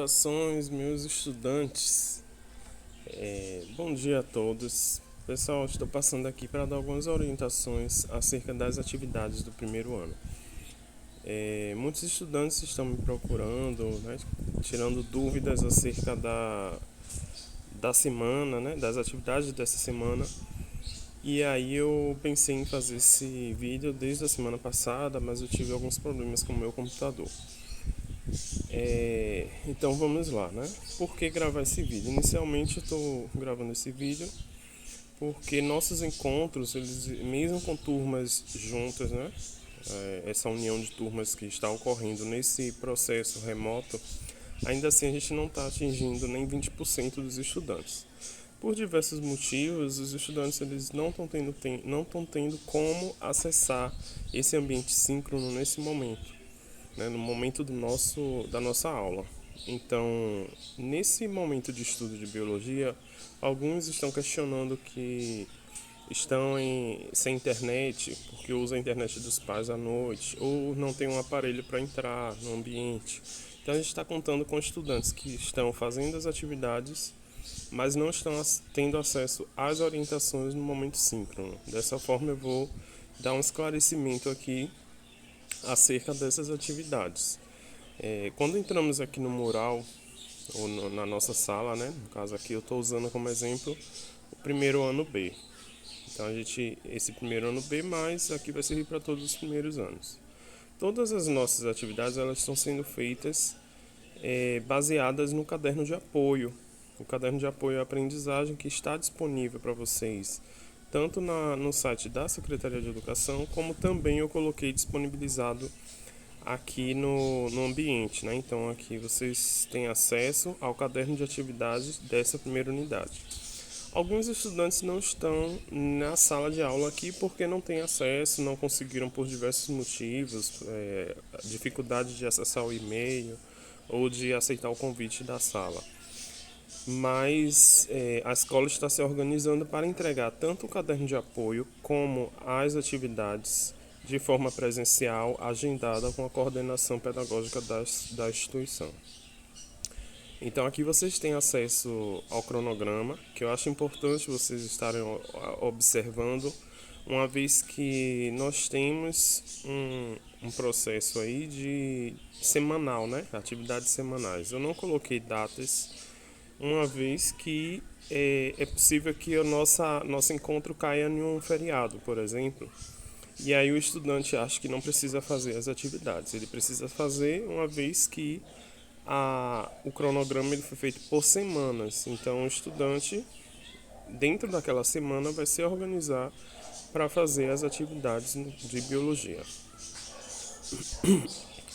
Saudações, meus estudantes. Bom dia a todos. Pessoal, estou passando aqui para dar algumas orientações acerca das atividades do primeiro ano. Muitos estudantes estão me procurando, né, tirando dúvidas acerca da semana, né, das atividades dessa semana. E aí eu pensei em fazer esse vídeo desde a semana passada, mas eu tive alguns problemas com o meu computador. Então vamos lá, né? Por que gravar esse vídeo? Inicialmente eu estou gravando esse vídeo porque nossos encontros, eles, mesmo com turmas juntas, né? Essa união de turmas que está ocorrendo nesse processo remoto, ainda assim a gente não está atingindo nem 20% dos estudantes. Por diversos motivos, os estudantes eles não estão tendo como acessar esse ambiente síncrono nesse momento, né, no momento da nossa aula. Então, nesse momento de estudo de biologia, alguns estão questionando que estão sem internet, porque usam a internet dos pais à noite, ou não tem um aparelho para entrar no ambiente. Então, a gente está contando com estudantes que estão fazendo as atividades, mas não estão tendo acesso às orientações no momento síncrono. Dessa forma, eu vou dar um esclarecimento aqui acerca dessas atividades. Quando entramos aqui no mural, ou na nossa sala, né? No caso aqui eu estou usando como exemplo o primeiro ano B. Então esse primeiro ano B, mas aqui vai servir para todos os primeiros anos. Todas as nossas atividades elas estão sendo feitas baseadas no caderno de apoio. O caderno de apoio à aprendizagem que está disponível para vocês tanto no site da Secretaria de Educação, como também eu coloquei disponibilizado aqui no ambiente, né? Então aqui vocês têm acesso ao caderno de atividades dessa primeira unidade. Alguns estudantes não estão na sala de aula aqui porque não têm acesso, não conseguiram por diversos motivos, dificuldade de acessar o e-mail ou de aceitar o convite da sala. Mas a escola está se organizando para entregar tanto o caderno de apoio como as atividades de forma presencial, agendada com a coordenação pedagógica da instituição. Então aqui vocês têm acesso ao cronograma, que eu acho importante vocês estarem observando, uma vez que nós temos um processo aí de semanal, né? Atividades semanais. Eu não coloquei datas, uma vez que é possível que o nosso encontro caia em um feriado, por exemplo. E aí o estudante acha que não precisa fazer as atividades. Ele precisa fazer uma vez que o cronograma ele foi feito por semanas. Então o estudante, dentro daquela semana, vai se organizar para fazer as atividades de biologia.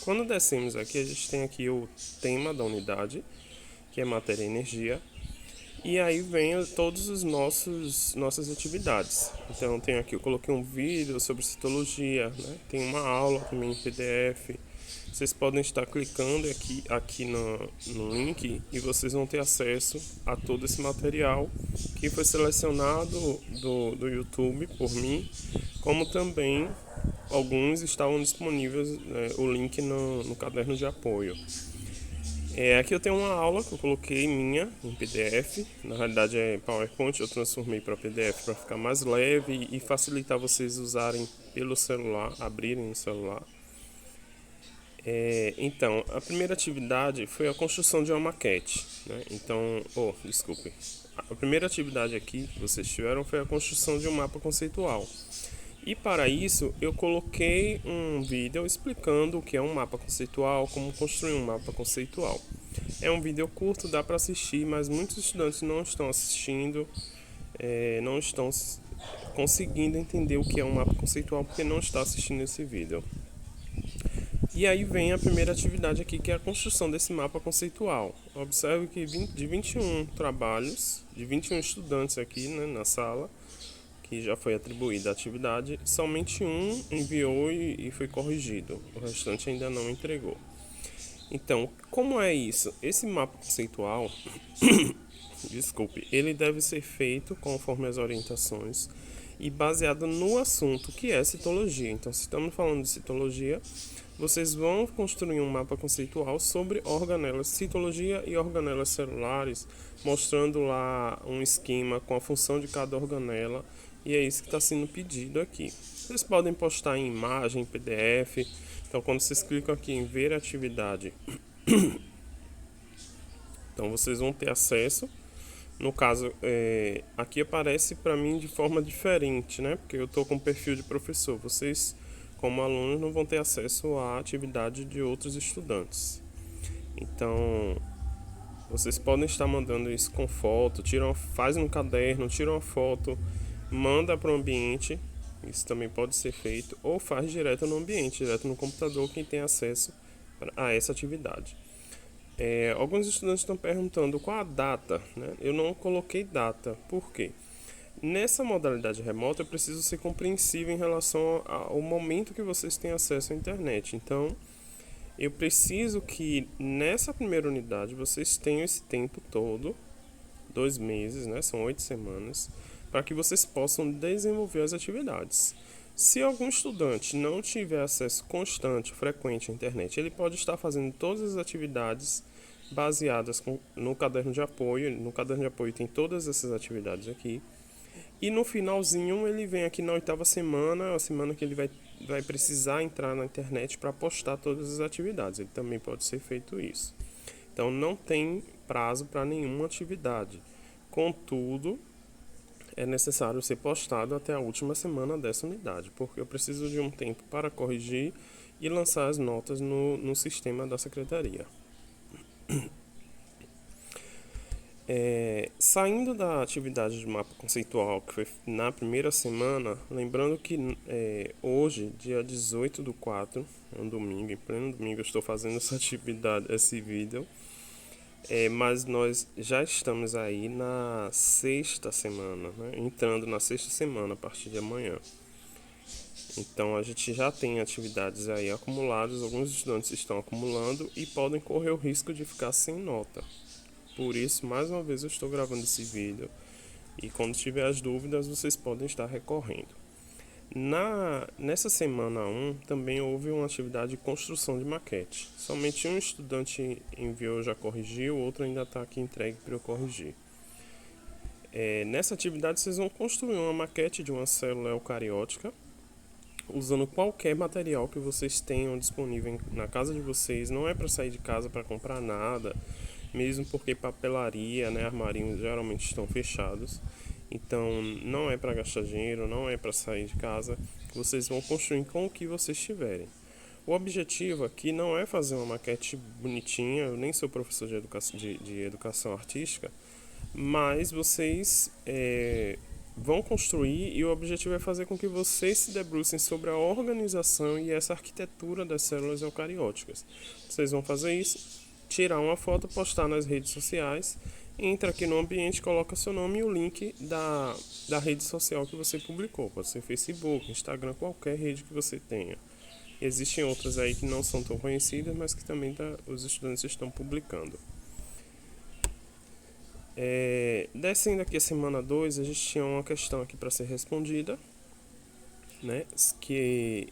Quando descemos aqui, a gente tem aqui o tema da unidade, que é matéria e energia. E aí vem todas as nossas atividades. Então tem aqui, eu coloquei um vídeo sobre citologia, né? Tem uma aula também em PDF. Vocês podem estar clicando aqui no link e vocês vão ter acesso a todo esse material que foi selecionado do YouTube por mim, como também alguns estavam disponíveis, o link no caderno de apoio. Aqui eu tenho uma aula que eu coloquei minha em PDF, na realidade é PowerPoint, eu transformei para PDF para ficar mais leve e facilitar vocês usarem pelo celular, abrirem no celular. Então, a primeira atividade foi a construção de uma maquete, né? Então, desculpe, a primeira atividade aqui que vocês tiveram foi a construção de um mapa conceitual. E para isso eu coloquei um vídeo explicando o que é um mapa conceitual, como construir um mapa conceitual. É um vídeo curto, dá para assistir, mas muitos estudantes não estão assistindo, não estão conseguindo entender o que é um mapa conceitual porque não está assistindo esse vídeo. E aí vem a primeira atividade aqui, que é a construção desse mapa conceitual. Observe que de 21 trabalhos, de 21 estudantes aqui, né, na sala, que já foi atribuída a atividade, somente um enviou e foi corrigido, o restante ainda não entregou. Então, como é isso? Esse mapa conceitual, desculpe, ele deve ser feito conforme as orientações e baseado no assunto que é citologia. Então, se estamos falando de citologia, vocês vão construir um mapa conceitual sobre organelas, citologia e organelas celulares, mostrando lá um esquema com a função de cada organela, e é isso que está sendo pedido aqui. Vocês podem postar em imagem, PDF. Então, quando vocês clicam aqui em ver atividade, então vocês vão ter acesso. No caso, aqui aparece para mim de forma diferente, né? Porque eu estou com perfil de professor. Vocês, como alunos, não vão ter acesso à atividade de outros estudantes. Então, vocês podem estar mandando isso com foto, faz um caderno, tira uma foto, manda para o ambiente. Isso também pode ser feito, ou faz direto no ambiente, direto no computador, quem tem acesso a essa atividade. Alguns estudantes estão perguntando qual a data, né? Eu não coloquei data, por quê? Nessa modalidade remota eu preciso ser compreensível em relação ao momento que vocês têm acesso à internet. Então, eu preciso que nessa primeira unidade vocês tenham esse tempo todo, 2 meses, né? São 8 semanas, para que vocês possam desenvolver as atividades. Se algum estudante não tiver acesso constante, frequente à internet, ele pode estar fazendo todas as atividades baseadas no caderno de apoio. No caderno de apoio tem todas essas atividades aqui. E no finalzinho ele vem aqui na 8ª semana, a semana que ele vai precisar entrar na internet para postar todas as atividades. Ele também pode ser feito isso. Então não tem prazo para nenhuma atividade. Contudo, é necessário ser postado até a última semana dessa unidade, porque eu preciso de um tempo para corrigir e lançar as notas no sistema da secretaria. Saindo da atividade de mapa conceitual, que foi na primeira semana, lembrando que hoje, dia 18/4, é um domingo, em pleno domingo eu estou fazendo essa atividade, esse vídeo, mas nós já estamos aí na 6ª semana, né? Entrando na 6ª semana a partir de amanhã. Então a gente já tem atividades aí acumuladas, alguns estudantes estão acumulando e podem correr o risco de ficar sem nota. Por isso, mais uma vez eu estou gravando esse vídeo e quando tiver as dúvidas vocês podem estar recorrendo. Nessa semana 1 também houve uma atividade de construção de maquete. Somente um estudante enviou, já corrigiu, o outro ainda está aqui entregue para eu corrigir. Nessa atividade vocês vão construir uma maquete de uma célula eucariótica usando qualquer material que vocês tenham disponível na casa de vocês. Não é para sair de casa para comprar nada, mesmo porque papelaria, né, armarinhos geralmente estão fechados. Então não é para gastar dinheiro, não é para sair de casa. Vocês vão construir com o que vocês tiverem. O objetivo aqui não é fazer uma maquete bonitinha. Eu nem sou professor de educação artística, mas vocês vão construir, e o objetivo é fazer com que vocês se debrucem sobre a organização e essa arquitetura das células eucarióticas. Vocês vão fazer isso, tirar uma foto, postar nas redes sociais, entra aqui no ambiente, coloca seu nome e o link da rede social que você publicou. Pode ser Facebook, Instagram, qualquer rede que você tenha. Existem outras aí que não são tão conhecidas, mas que também os estudantes estão publicando. Descendo aqui a semana 2, a gente tinha uma questão aqui para ser respondida, né, que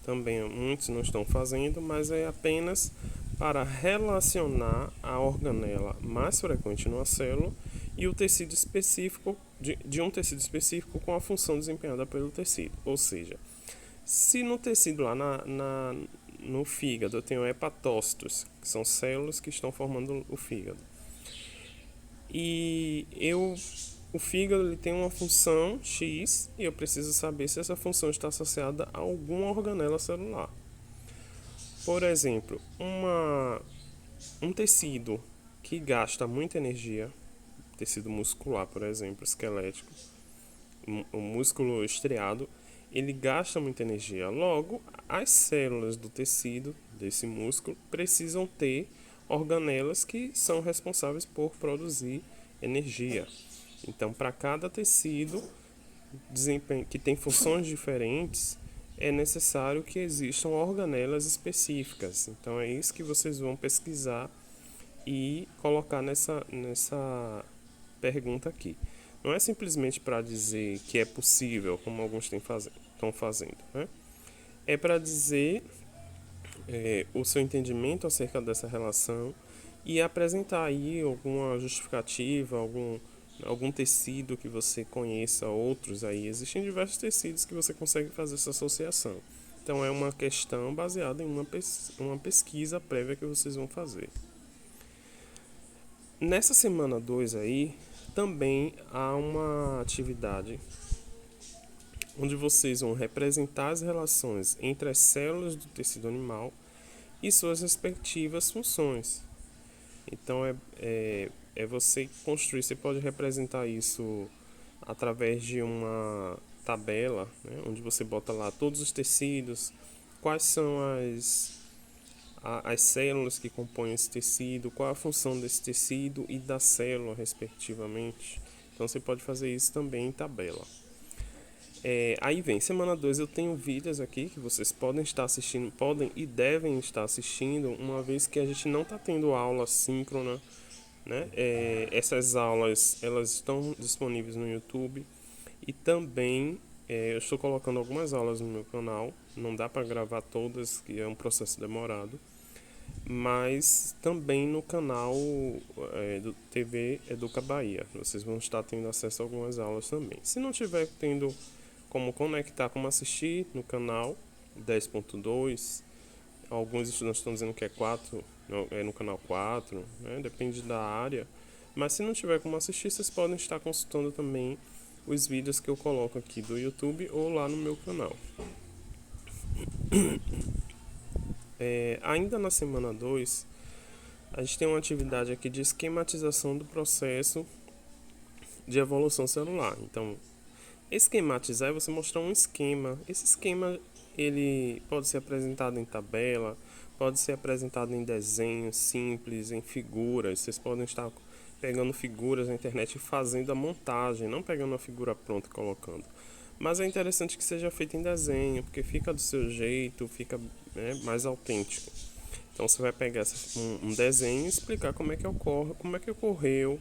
também muitos não estão fazendo, mas é apenas para relacionar a organela mais frequente numa célula e o tecido específico de um tecido específico com a função desempenhada pelo tecido. Ou seja, se no tecido lá no fígado eu tenho hepatócitos, que são células que estão formando o fígado, e o fígado ele tem uma função X e eu preciso saber se essa função está associada a alguma organela celular. Por exemplo, um tecido que gasta muita energia, tecido muscular, por exemplo, esquelético, o músculo estriado, ele gasta muita energia. Logo, as células do tecido, desse músculo, precisam ter organelas que são responsáveis por produzir energia. Então, para cada tecido que tem funções diferentes, é necessário que existam organelas específicas. Então, é isso que vocês vão pesquisar e colocar nessa pergunta aqui. Não é simplesmente para dizer que é possível, como alguns estão fazendo, né? É para dizer o seu entendimento acerca dessa relação e apresentar aí alguma justificativa, algum tecido que você conheça, outros aí. Existem diversos tecidos que você consegue fazer essa associação. Então é uma questão baseada em uma pesquisa prévia que vocês vão fazer. Nessa semana 2 aí, também há uma atividade onde vocês vão representar as relações entre as células do tecido animal e suas respectivas funções. Então é você construir, você pode representar isso através de uma tabela, né, onde você bota lá todos os tecidos, quais são as células que compõem esse tecido, qual a função desse tecido e da célula, respectivamente. Então você pode fazer isso também em tabela. Aí vem, semana 2 eu tenho vídeos aqui que vocês podem estar assistindo, podem e devem estar assistindo, uma vez que a gente não está tendo aula síncrona, né? Essas aulas elas estão disponíveis no YouTube e também eu estou colocando algumas aulas no meu canal, não dá para gravar todas, que é um processo demorado, mas também no canal do TV Educa Bahia. Vocês vão estar tendo acesso a algumas aulas também. Se não tiver tendo como conectar, como assistir no canal 10.2, alguns estudantes estão dizendo que é 4, é no canal 4, né? Depende da área. Mas se não tiver como assistir, vocês podem estar consultando também os vídeos que eu coloco aqui do YouTube ou lá no meu canal. Ainda na semana 2, a gente tem uma atividade aqui de esquematização do processo de evolução celular. Então, esquematizar é você mostrar um esquema. Esse esquema ele pode ser apresentado em tabela, pode ser apresentado em desenho simples, em figuras. Vocês podem estar pegando figuras na internet e fazendo a montagem, não pegando a figura pronta e colocando. Mas é interessante que seja feito em desenho, porque fica do seu jeito, fica mais autêntico. Então você vai pegar um desenho e explicar como é que ocorreu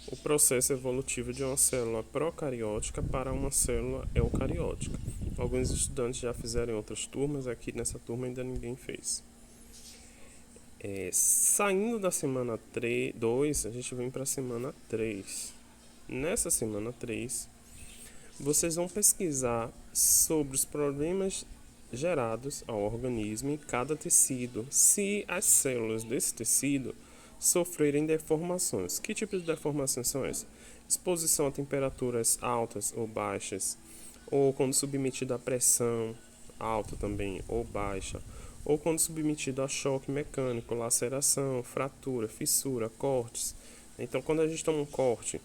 o processo evolutivo de uma célula procariótica para uma célula eucariótica. Alguns estudantes já fizeram em outras turmas, aqui nessa turma ainda ninguém fez. Saindo da semana 2, a gente vem para a semana 3. Nessa semana 3, vocês vão pesquisar sobre os problemas gerados ao organismo em cada tecido, se as células desse tecido sofrerem deformações. Que tipo de deformações são essas? Exposição a temperaturas altas ou baixas, ou quando submetido a pressão alta também ou baixa, ou quando submetido a choque mecânico, laceração, fratura, fissura, cortes. Então, quando a gente toma um corte,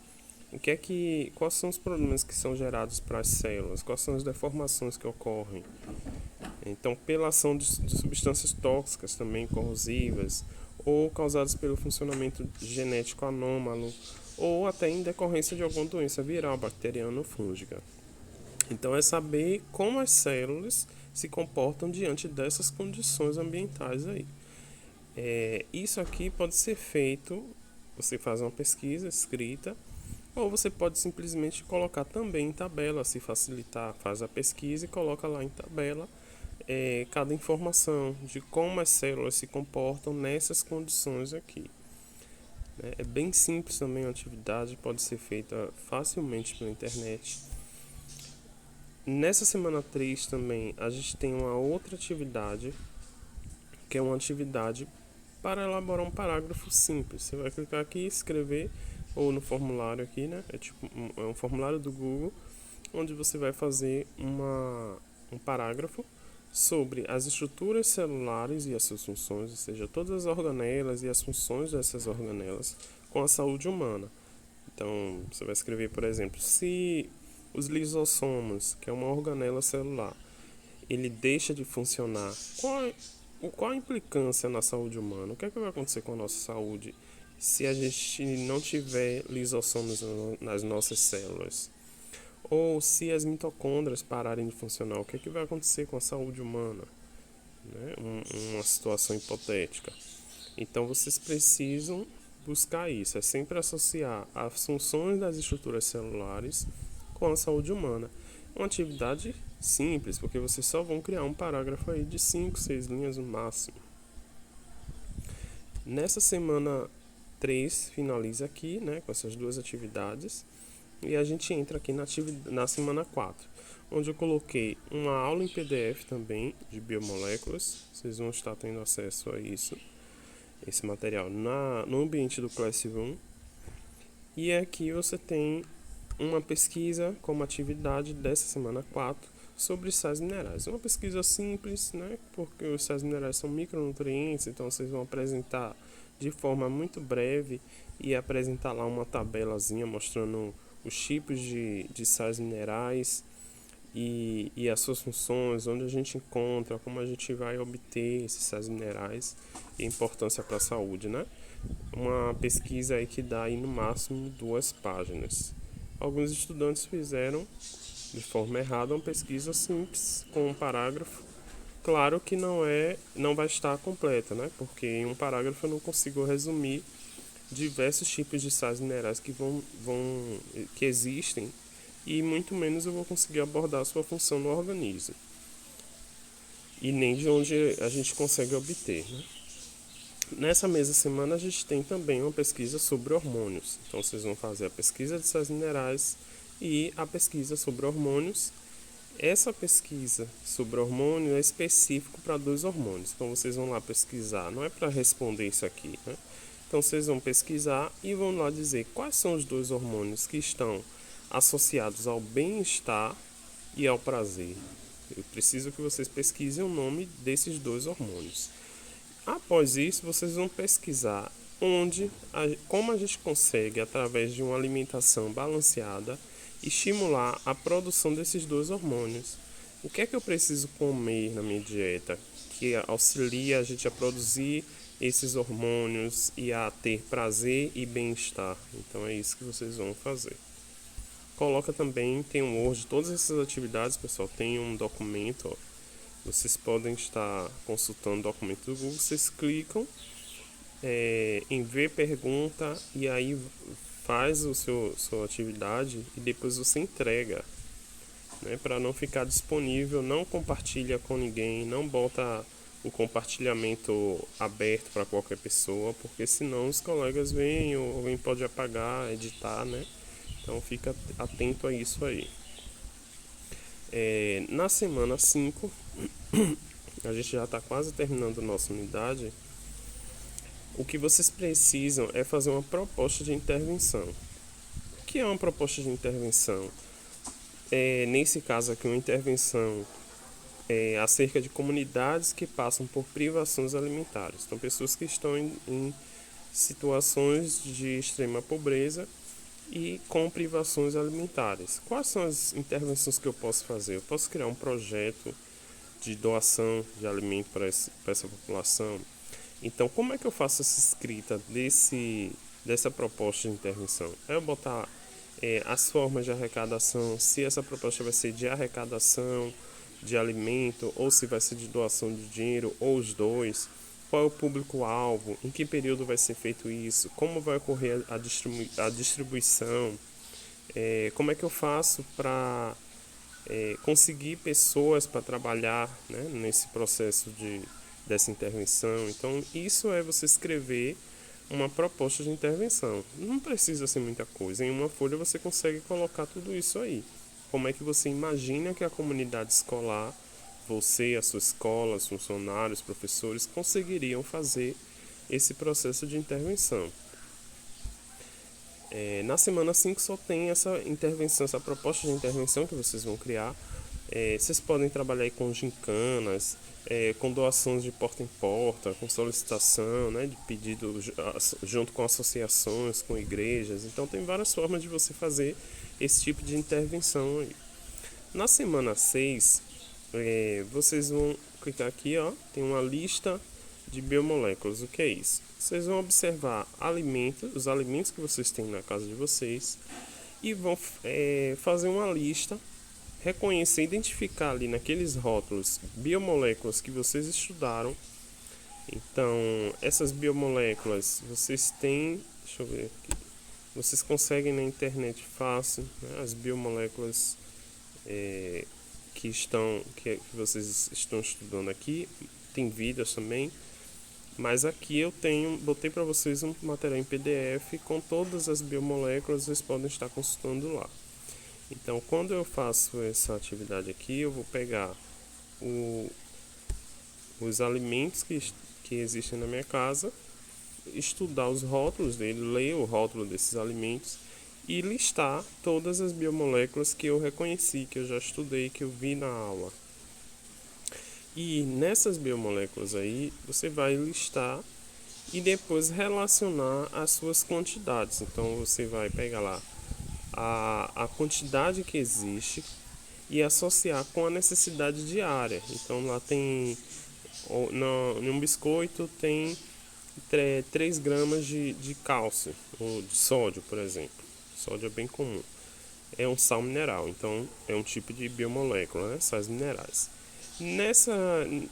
quais são os problemas que são gerados para as células? Quais são as deformações que ocorrem? Então, pela ação de substâncias tóxicas também corrosivas, ou causadas pelo funcionamento genético anômalo, ou até em decorrência de alguma doença viral, bacteriana ou fúngica. Então, é saber como as células se comportam diante dessas condições ambientais aí. Isso aqui pode ser feito, você faz uma pesquisa escrita, ou você pode simplesmente colocar também em tabela, se facilitar, faz a pesquisa e coloca lá em tabela cada informação de como as células se comportam nessas condições aqui. É bem simples também a atividade, pode ser feita facilmente pela internet. Nessa semana 3 também a gente tem uma outra atividade, que é uma atividade para elaborar um parágrafo simples. Você vai clicar aqui e escrever, ou no formulário aqui, né? É um formulário do Google, onde você vai fazer um parágrafo sobre as estruturas celulares e as suas funções, ou seja, todas as organelas e as funções dessas organelas com a saúde humana. Então, você vai escrever, por exemplo, se os lisossomos, que é uma organela celular, ele deixa de funcionar, qual a implicância na saúde humana? O que é que vai acontecer com a nossa saúde se a gente não tiver lisossomos nas nossas células? Ou se as mitocôndrias pararem de funcionar, o que é que vai acontecer com a saúde humana? Né? Uma situação hipotética. Então vocês precisam buscar isso, é sempre associar as funções das estruturas celulares com a saúde humana. Uma atividade simples, porque vocês só vão criar um parágrafo aí de 5, 6 linhas no máximo. Nessa semana 3 finaliza aqui, né, com essas duas atividades, e a gente entra aqui na semana 4, onde eu coloquei uma aula em PDF também de biomoléculas. Vocês vão estar tendo acesso a isso, esse material no ambiente do Classroom. E aqui você tem uma pesquisa como atividade dessa semana 4 sobre sais minerais. Uma pesquisa simples, né? Porque os sais minerais são micronutrientes, então vocês vão apresentar de forma muito breve e apresentar lá uma tabelazinha mostrando os tipos de sais minerais e as suas funções, onde a gente encontra, como a gente vai obter esses sais minerais e a importância para a saúde, né? Uma pesquisa aí que dá aí no máximo 2 páginas. Alguns estudantes fizeram de forma errada uma pesquisa simples com um parágrafo. Claro que não vai estar completa, né? Porque em um parágrafo eu não consigo resumir diversos tipos de sais minerais que existem, e muito menos eu vou conseguir abordar a sua função no organismo e nem de onde a gente consegue obter, né? Nessa mesma semana a gente tem também uma pesquisa sobre hormônios. Então vocês vão fazer a pesquisa de sais minerais e a pesquisa sobre hormônios. Essa pesquisa sobre hormônio é específico para 2 hormônios. Então vocês vão lá pesquisar, não é para responder isso aqui, né? Então vocês vão pesquisar e vão lá dizer quais são os 2 hormônios que estão associados ao bem-estar e ao prazer. Eu preciso que vocês pesquisem o nome desses 2 hormônios. Após isso, vocês vão pesquisar como a gente consegue, através de uma alimentação balanceada, estimular a produção desses 2 hormônios. O que é que eu preciso comer na minha dieta que auxilia a gente a produzir esses hormônios e a ter prazer e bem-estar? Então é isso que vocês vão fazer. Coloca também, tem um Word de todas essas atividades, pessoal, tem um documento, ó. Vocês podem estar consultando o documento do Google, vocês clicam em ver pergunta e aí faz sua atividade e depois você entrega, né, para não ficar disponível. Não compartilha com ninguém, não bota o compartilhamento aberto para qualquer pessoa, porque senão os colegas vêm ou alguém pode apagar, editar, né? Então fica atento a isso aí. Na semana 5, a gente já está quase terminando a nossa unidade. O que vocês precisam é fazer uma proposta de intervenção. O que é uma proposta de intervenção? Nesse caso aqui, uma intervenção acerca de comunidades que passam por privações alimentares. Então, pessoas que estão em situações de extrema pobreza e com privações alimentares. Quais são as intervenções que eu posso fazer? Eu posso criar um projeto de doação de alimento para essa população. Então, como é que eu faço essa escrita dessa proposta de intervenção? É eu botar as formas de arrecadação, se essa proposta vai ser de arrecadação de alimento ou se vai ser de doação de dinheiro ou os dois. Qual é o público-alvo, em que período vai ser feito isso, como vai ocorrer a distribuição, como é que eu faço para conseguir pessoas para trabalhar, né, nesse processo dessa intervenção. Então, isso é você escrever uma proposta de intervenção. Não precisa ser muita coisa, em uma folha você consegue colocar tudo isso aí. Como é que você imagina que a comunidade escolar, você, a sua escola, os funcionários, professores, conseguiriam fazer esse processo de intervenção. Na semana 5 só tem essa intervenção, essa proposta de intervenção que vocês vão criar. Vocês podem trabalhar aí com gincanas, com doações de porta em porta, com solicitação, né, de pedido junto com associações, com igrejas. Então tem várias formas de você fazer esse tipo de intervenção aí. Na semana 6, vocês vão clicar aqui, ó, tem uma lista de biomoléculas. O que é isso? Vocês vão observar os alimentos que vocês têm na casa de vocês e vão fazer uma lista, reconhecer, identificar ali naqueles rótulos biomoléculas que vocês estudaram. Então, essas biomoléculas vocês têm deixa eu ver aqui. Vocês conseguem na internet fácil, né, as biomoléculas que vocês estão estudando aqui. Tem vídeos também. Mas aqui eu botei para vocês um material em PDF com todas as biomoléculas, vocês podem estar consultando lá. Então, quando eu faço essa atividade aqui, eu vou pegar os alimentos que existem na minha casa, estudar os rótulos dele, ler o rótulo desses alimentos e listar todas as biomoléculas que eu reconheci, que eu já estudei, que eu vi na aula. E nessas biomoléculas aí, você vai listar e depois relacionar as suas quantidades. Então você vai pegar lá a quantidade que existe e associar com a necessidade diária. Então lá tem, em um biscoito tem 3 gramas de cálcio, ou de sódio, por exemplo. Sódio é bem comum. É um sal mineral, então é um tipo de biomolécula, né? Sais minerais.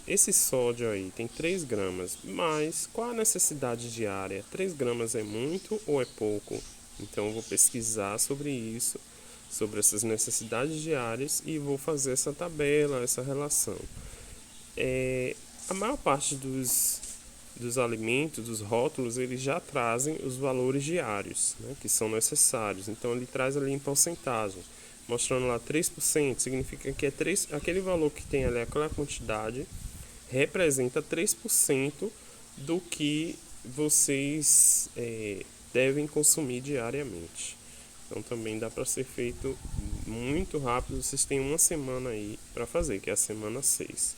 Esse sódio aí tem 3 gramas, mas qual a necessidade diária? 3 gramas é muito ou é pouco? Então eu vou pesquisar sobre isso, sobre essas necessidades diárias e vou fazer essa tabela, essa relação. A maior parte dos alimentos, dos rótulos, eles já trazem os valores diários, né, que são necessários. Então ele traz ali em porcentagem, mostrando lá 3%, significa que aquele valor que tem ali, aquela quantidade, representa 3% do que vocês devem consumir diariamente. Então também dá para ser feito muito rápido, vocês têm uma semana aí para fazer, que é a semana 6.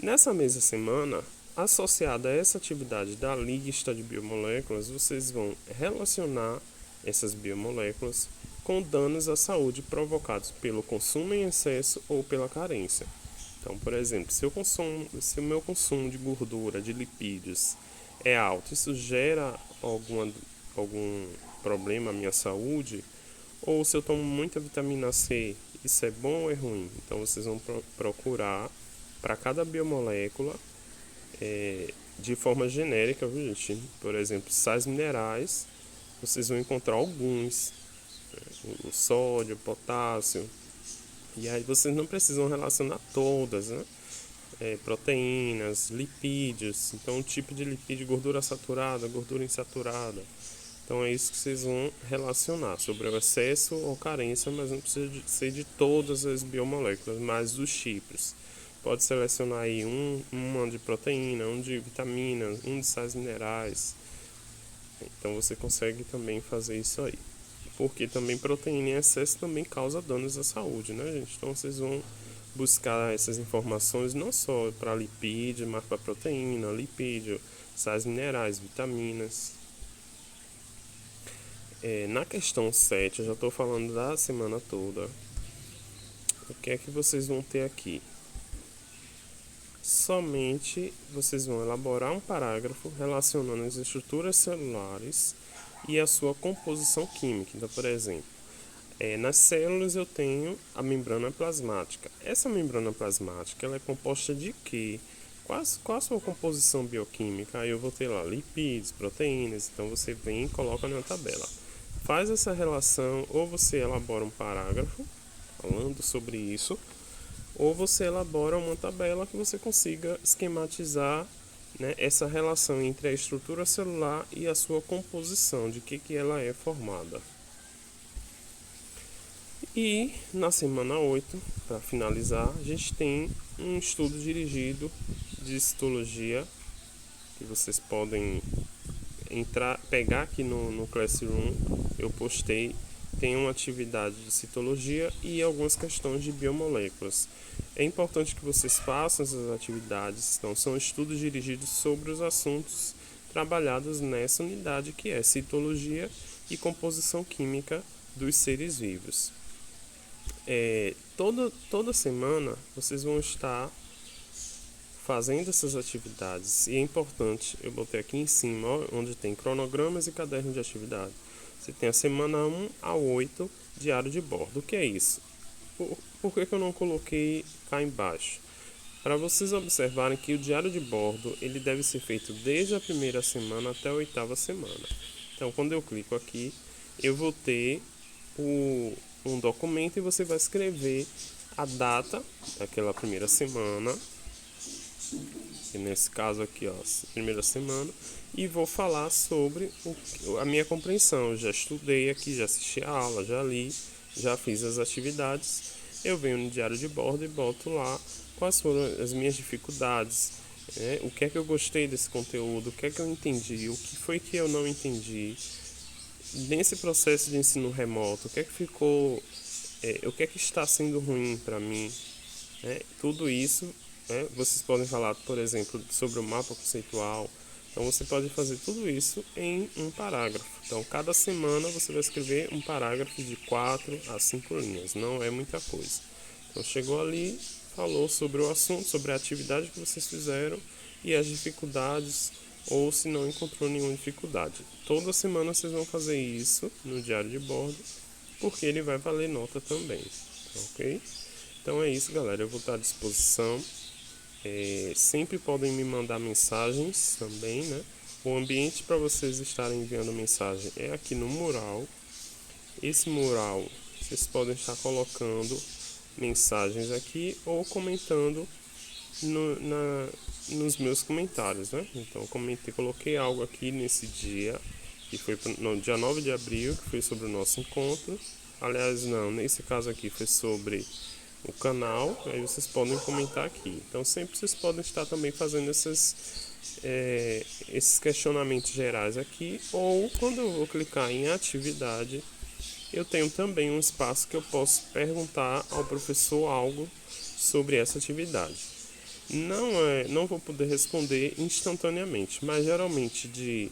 Nessa mesma semana, associada a essa atividade da lista de biomoléculas, vocês vão relacionar essas biomoléculas com danos à saúde provocados pelo consumo em excesso ou pela carência. Então, por exemplo, se o meu consumo de gordura, de lipídios é alto, isso gera algum problema à minha saúde? Ou se eu tomo muita vitamina C, isso é bom ou é ruim? Então, vocês vão procurar para cada biomolécula de forma genérica, viu, gente? Por exemplo, sais minerais, vocês vão encontrar alguns, o sódio, o potássio, e aí vocês não precisam relacionar todas, né? Proteínas, lipídios, então o tipo de lipídio, gordura saturada, gordura insaturada. Então é isso que vocês vão relacionar sobre o excesso ou carência, mas não precisa ser de todas as biomoléculas, mas dos tipos. Pode selecionar aí uma de proteína, um de vitaminas, um de sais minerais. Então você consegue também fazer isso aí. Porque também proteína em excesso também causa danos à saúde, né, gente? Então vocês vão buscar essas informações não só para lipídio, mas para proteína, lipídio, sais minerais, vitaminas. Na questão 7, eu já estou falando da semana toda. O que é que vocês vão ter aqui? Somente vocês vão elaborar um parágrafo relacionando as estruturas celulares e a sua composição química. Então, por exemplo, nas células eu tenho a membrana plasmática. Essa membrana plasmática ela é composta de quê? Qual a sua composição bioquímica? Aí eu vou ter lá lipídios, proteínas. Então você vem e coloca na tabela. Faz essa relação, ou você elabora um parágrafo falando sobre isso, ou você elabora uma tabela que você consiga esquematizar, né, essa relação entre a estrutura celular e a sua composição, de que ela é formada. E na semana 8, para finalizar, a gente tem um estudo dirigido de citologia, que vocês podem pegar aqui no Classroom, eu postei, tem uma atividade de citologia e algumas questões de biomoléculas. É importante que vocês façam essas atividades, então são estudos dirigidos sobre os assuntos trabalhados nessa unidade que é citologia e composição química dos seres vivos. Toda semana vocês vão estar fazendo essas atividades e é importante, eu botei aqui em cima, ó, onde tem cronogramas e caderno de atividade. Você tem a semana 1 a 8, diário de bordo. O que é isso? Por que eu não coloquei cá embaixo? Para vocês observarem que o diário de bordo ele deve ser feito desde a primeira semana até a 8ª semana. Então, quando eu clico aqui, eu vou ter um documento e você vai escrever a data daquela primeira semana, e nesse caso aqui, ó, primeira semana, e vou falar sobre a minha compreensão. Eu já estudei aqui, já assisti a aula, já li, já fiz as atividades. Eu venho no diário de bordo e boto lá quais foram as minhas dificuldades, o que é que eu gostei desse conteúdo, o que é que eu entendi, o que foi que eu não entendi. Nesse processo de ensino remoto, o que é que ficou, o que é que está sendo ruim para mim, tudo isso, vocês podem falar, por exemplo, sobre o mapa conceitual. Então você pode fazer tudo isso em um parágrafo. Então cada semana você vai escrever um parágrafo de 4 a 5 linhas, não é muita coisa. Então chegou ali, falou sobre o assunto, sobre a atividade que vocês fizeram e as dificuldades, ou se não encontrou nenhuma dificuldade. Toda semana vocês vão fazer isso no diário de bordo, porque ele vai valer nota também, ok? Então é isso, galera, eu vou estar à disposição. Sempre podem me mandar mensagens também, né? O ambiente para vocês estarem enviando mensagem é aqui no mural. Esse mural vocês podem estar colocando mensagens aqui ou comentando nos meus comentários, né? Então coloquei algo aqui nesse dia, que foi no dia 9 de abril, que foi sobre o nosso encontro. Aliás, não, nesse caso aqui foi sobre o canal, aí vocês podem comentar aqui. Então sempre vocês podem estar também fazendo esses questionamentos gerais aqui, ou quando eu vou clicar em atividade, eu tenho também um espaço que eu posso perguntar ao professor algo sobre essa atividade. Não vou poder responder instantaneamente, mas geralmente de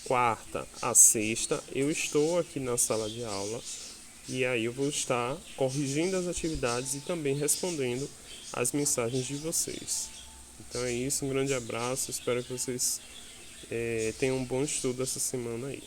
quarta a sexta eu estou aqui na sala de aula. E aí eu vou estar corrigindo as atividades e também respondendo as mensagens de vocês. Então é isso, um grande abraço, espero que vocês tenham um bom estudo essa semana aí.